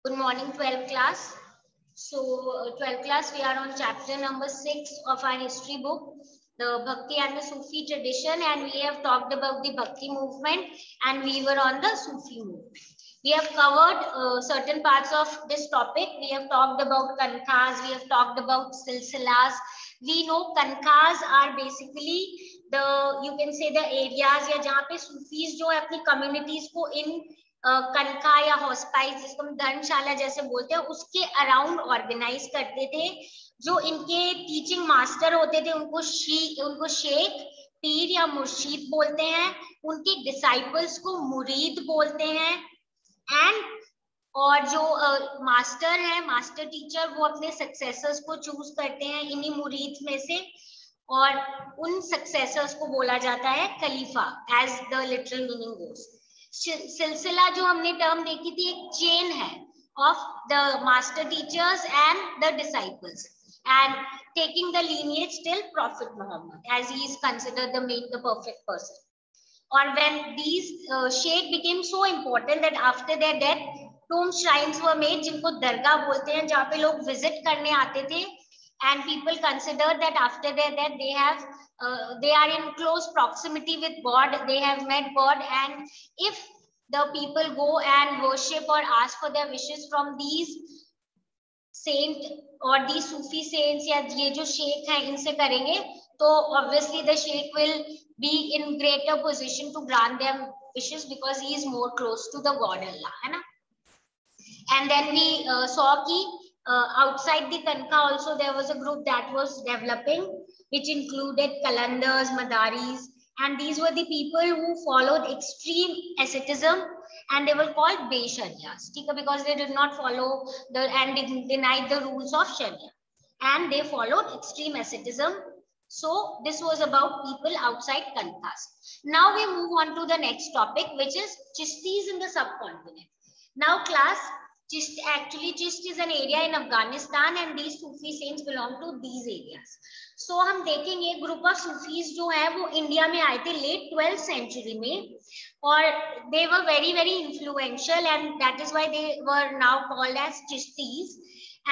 Good morning, 12th class. So, 12th class, we are on chapter number 6 of our history book, the Bhakti and the Sufi tradition, and we have talked about the Bhakti movement, and we were on the Sufi movement. We have covered certain parts of this topic. We have talked about kankhas, we have talked about silsilas. We know kankhas are basically the, you can say, the areas या जहाँ पे Sufis जो है अपनी communities को in कनका या hospice जिसको हम धर्मशाला जैसे बोलते हैं उसके अराउंड ऑर्गेनाइज करते थे। जो इनके टीचिंग मास्टर होते थे उनको शेख, पीर या मुर्शीद बोलते हैं। उनके डिसाइपल्स को मुरीद बोलते हैं। एंड और जो मास्टर है, मास्टर टीचर, वो अपने सक्सेसर्स को चूज करते हैं इन्हीं मुरीद में से, और उन सक्सेसर्स को बोला जाता है खलीफा, एज द लिटरल मीनिंग गोस। सिलसिला जो हमने टर्म देखी थी एक चेन है of the master teachers and the disciples and taking the lineage till Prophet Muhammad as he is considered the perfect person. Or when these sheikh became so important that after their death tomb shrines were made जिनको दरगाह बोलते हैं, जहाँ पे लोग visit करने आते थे, and people consider that after their death they are in close proximity with God, they have met God, and if the people go and worship or ask for their wishes from these saint or these Sufi saints या ये जो शेख हैं इनसे करेंगे, तो obviously the sheikh will be in greater position to grant them wishes because he is more close to the God Allah, है ना? And then we saw कि outside the Kanka also there was a group that was developing, which included Qalandars, Madaris, and these were the people who followed extreme asceticism, and they were called Be-Sharias, because they did not follow and denied the rules of Sharia, and they followed extreme asceticism. So this was about people outside Kankas. Now we move on to the next topic, which is Chishtis in the subcontinent. Now class, Chist is an area in Afghanistan, and these Sufi saints belong to these areas. So हम देखेंगे group of Sufis जो है वो India में आए थे late 12th century में, और they were very very influential, and that is why they were now called as Chishtis.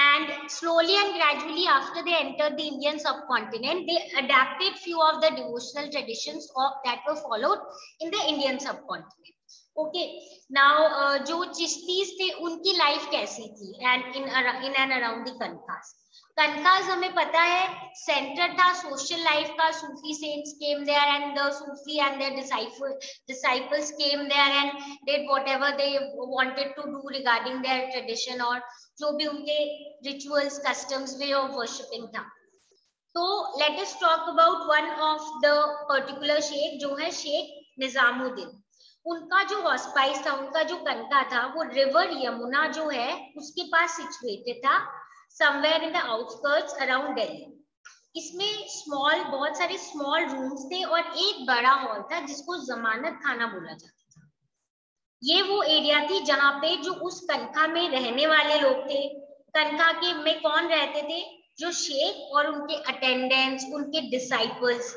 And slowly and gradually after they entered the Indian subcontinent, they adapted few of the devotional traditions that were followed in the Indian subcontinent. Okay, now जो चिश्तीज थे उनकी life कैसी थी and in and around the khanqahs. कनकास हमें पता है centre था सोशल लाइफ का। Sufi saints came there and the Sufi and their disciples came there and did whatever they wanted to do regarding their tradition, और जो भी उनके rituals, customs, way of worshipping था। तो let us talk about one of the particular sheikh जो है शेख निजामुद्दीन। उनका जो हॉस्पाइस था, उनका जो कनका था, वो रिवर यमुना जो है उसके पास सिचुएटेड था, somewhere in the outskirts around Delhi. इसमें बहुत सारे स्मॉल रूम्स थे और एक बड़ा हॉल था जिसको जमानत खाना बोला जाता था। ये वो एरिया थी जहाँ पे जो उस कनका में रहने वाले लोग थे। कनका के में कौन रहते थे? जो शेख और उनके अटेंडेंट्स, उनके डिसाइपल्स,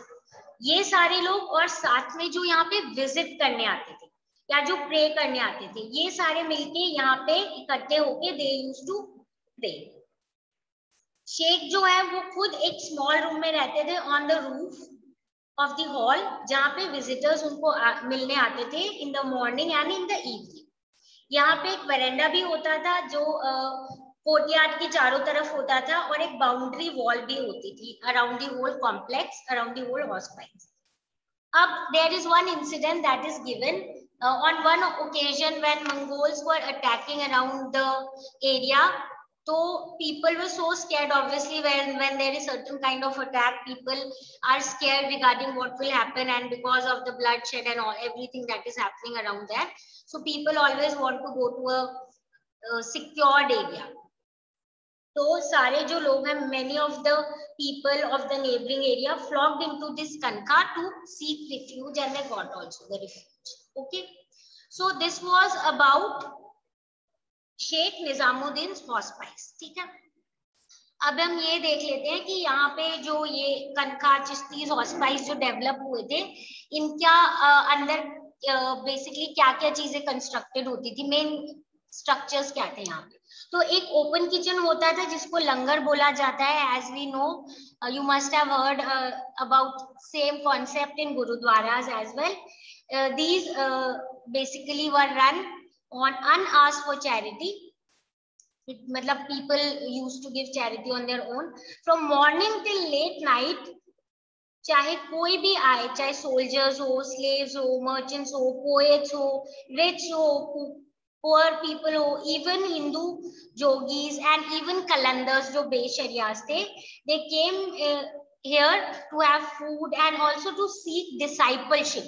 ये सारे लोग, और साथ में जो यहाँ पे विजिट करने आते थे या जो प्रे करने आते थे, ये सारे मिलके यहाँ पे इकट्ठे होके दे यूज्ड टू प्रे। शेख जो है वो खुद एक स्मॉल रूम में रहते थे on the roof of the hall, जहाँ पे विजिटर्स उनको मिलने आते थे in the morning and in the evening. यहाँ पे एक वेरेंडा भी होता था जो कोर्टयार्ड के चारों तरफ होता था, और एक बाउंड्री वॉल भी होती थी around the whole complex, around the whole hospice. अब there is one incident that is given on one occasion when Mongols were attacking around the area. So people were so scared, obviously when there is certain kind of attack, people are scared regarding what will happen, and because of the bloodshed and all everything that is happening around there, so people always want to go to a secured area. तो सारे जो लोग हैं, many of the people of the neighboring area flocked into this Kanka to seek refuge, and they got also the refuge. Okay, so this was about sheikh Nizamuddin hospice. ठीक है, अब हम ये देख लेते हैं कि यहाँ पे जो ये कनका चिश्ती हॉस्पाइस जो डेवलप हुए थे, इनका अंदर बेसिकली क्या क्या चीजें कंस्ट्रक्टेड होती थी। मेन स्ट्रक्चर्स क्या थे यहाँ पे। तो एक ओपन किचन होता था जिसको लंगर बोला जाता है, as we know, you must have heard about same concept in gurudwaras as well. These basically were run on unasked for charity. मतलब people used to give charity on their own from morning till late night. चाहे कोई भी आए, चाहे soldiers हो, slaves हो, merchants हो, poets हो, रिच हो, पुअर पीपल हो, इवन हिंदू जोगीज एंड इवन कलंदर्स जो बेशरियास थे, दे केम here to have food and also to seek discipleship.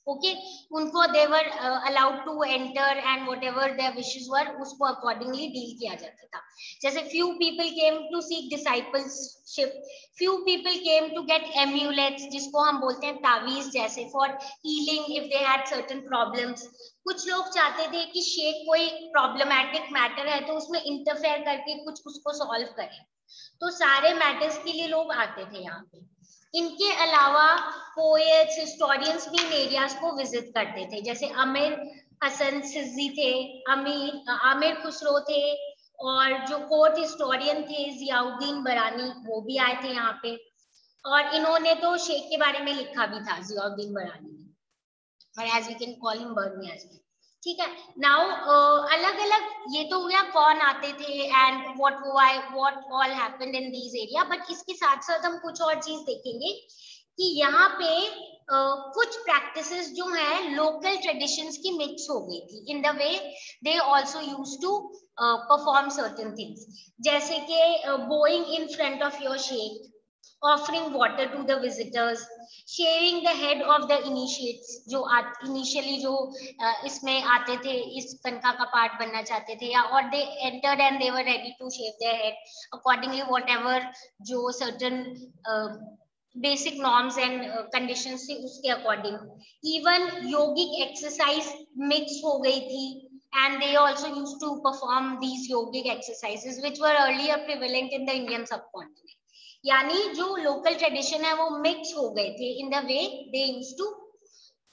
Okay, उनको they were allowed to enter and whatever their wishes were, उसको accordingly deal किया जाता था. जैसे few people came to seek discipleship, few people came to get amulets, जिसको हम बोलते हैं तावीज जैसे, for healing if they had certain problems. कुछ लोग चाहते थे कि शेख कोई problematic matter है तो उसमें interfere करके कुछ उसको solve करे, तो सारे मैटर्स के लिए लोग आते थे यहाँ पे. इनके अलावा पोएट्स, हिस्टोरियंस भी इन एरियाज को विजिट करते थे, जैसे अमीर हसन सिद्दी थे, आमिर खुसरो थे, और जो कोर्ट हिस्टोरियन थे जियाउद्दीन बरानी, वो भी आए थे यहाँ पे. और इन्होंने तो शेख के बारे में लिखा भी था, जियाउद्दीन बरानी ने, और as we can call him Barni as well. ठीक है. नाउ अलग अलग ये तो हुआ कौन आते थे and what all happened in these area, but इसके साथ साथ हम कुछ और चीज देखेंगे कि यहाँ पे कुछ प्रैक्टिसेस जो है लोकल ट्रेडिशंस की मिक्स हो गई थी, in the way they also used to perform certain things, जैसे कि bowing in front of your sheikh, offering water to the visitors, shaving the head of the initiates, जो initially जो इसमें आते थे, इस कनका का पार्ट बनना चाहते थे, या और they entered and they were ready to shave their head accordingly whatever जो certain basic norms and conditions थे उसके according. Even yogic exercise mix हो गई थी, and they also used to perform these yogic exercises which were earlier prevalent in the Indian subcontinent. यानी जो local tradition है वो मिक्स हो गए थे in the way they used to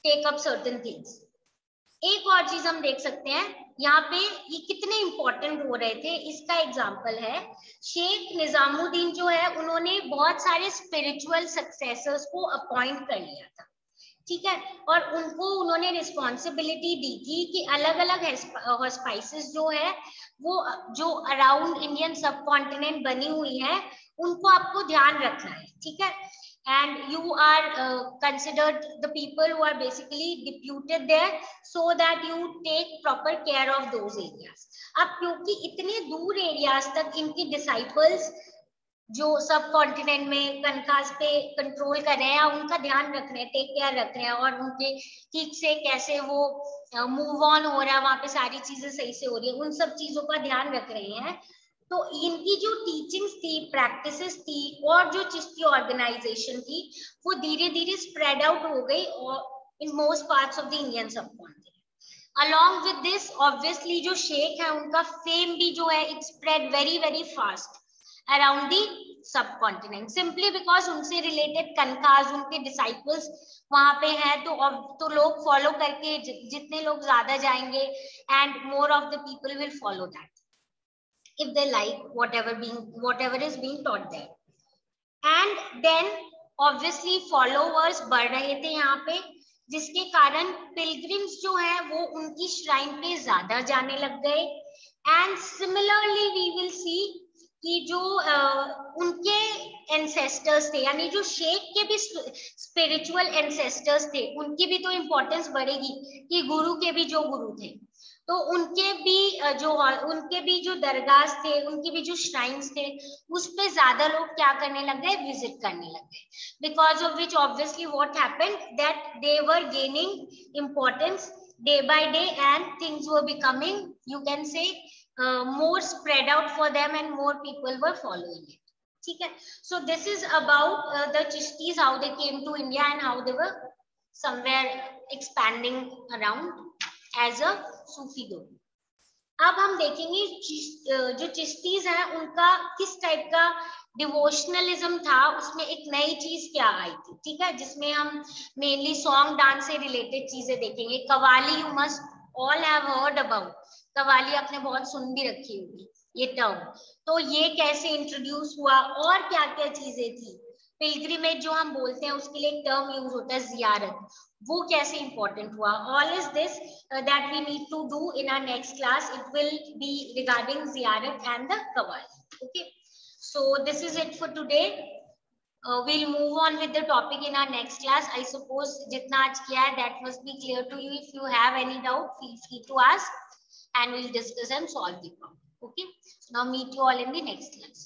take up certain things. एक और चीज हम देख सकते हैं यहाँ पे, ये कितने इंपॉर्टेंट हो रहे थे, इसका एग्जांपल है शेख निजामुद्दीन जो है, उन्होंने बहुत सारे स्पिरिचुअल सक्सेसर्स को अपॉइंट कर लिया था. ठीक है. और उनको उन्होंने रिस्पॉन्सिबिलिटी दी थी कि अलग अलग हॉस्पाइसेस जो है वो जो अराउंड इंडियन सब कॉन्टिनेंट बनी हुई है उनको आपको ध्यान रखना है. ठीक है. and you are considered the people who are basically deputed there so that you take proper care of those areas. अब क्योंकि इतने दूर एरियाज तक इनकी डिसाइपल्स जो सब कॉन्टिनेंट में कनकाज पे कंट्रोल कर रहे हैं, उनका ध्यान रख रहे हैं, टेक केयर रख रहे हैं, और उनके ठीक से कैसे वो मूव ऑन हो रहा है, वहां पे सारी चीजें सही से हो रही है, उन सब चीजों का ध्यान रख रहे हैं. तो इनकी जो टीचिंग्स थी, प्रैक्टिसेस थी, और जो चिश्ती ऑर्गेनाइजेशन थी, वो धीरे धीरे स्प्रेड आउट हो गई in most parts of the Indian subcontinent. Along with this obviously जो शेख है उनका फेम भी जो है it spread very very fast around the subcontinent, simply because उनसे रिलेटेड कनकाज, उनके डिसाइपल्स वहां पे हैं, तो लोग फॉलो करके, जितने लोग ज्यादा जाएंगे and more of the people will follow that if they like whatever is being taught there. And then obviously followers बढ़ रहे थे यहाँ पे, जिसके कारण pilgrims जो है वो उनकी shrine पे ज्यादा जाने लग गए. And similarly we will see कि जो उनके ancestors थे, यानी जो शेख के भी spiritual ancestors थे, उनकी भी तो importance बढ़ेगी कि गुरु के भी जो गुरु थे, तो उनके भी जो दरगाह थे, उनके भी जो श्राइन्स थे, उस पे ज्यादा लोग क्या करने लग गए, विजिट करने लग गए. Because of which obviously what happened that they were gaining importance day by day and things were becoming, you can say, more spread out for them and more people were following it. ठीक है. So this is about the Chishtis, how they came to India and how they were somewhere expanding around as a Sufi group. अब हम देखेंगे जो चिश्तीज हैं उनका किस type का डिवोशनलिज्म था, उसमें एक नई चीज क्या आई थी. ठीक है. जिसमें हम मेनली सॉन्ग डांस से रिलेटेड चीजें देखेंगे. Qawwali you must all have heard about, qawwali आपने बहुत सुन भी रखी होगी ये टर्म। तो ये कैसे इंट्रोड्यूस हुआ और क्या क्या चीजें थी, पिलग्रिमेज जो हम बोलते हैं उसके लिए एक टर्म यूज होता है जियारत, वो कैसे इंपॉर्टेंट हुआ, all is this that we need to do in our next class, it will be regarding ziyarat and the qawwali. Okay, so this is it for today. We'll move on with the topic in our next class. I suppose jitna aaj kiya hai that must be clear to you. If you have any doubt, feel free to ask and we'll discuss and solve the problem. Okay, now meet you all in the next class.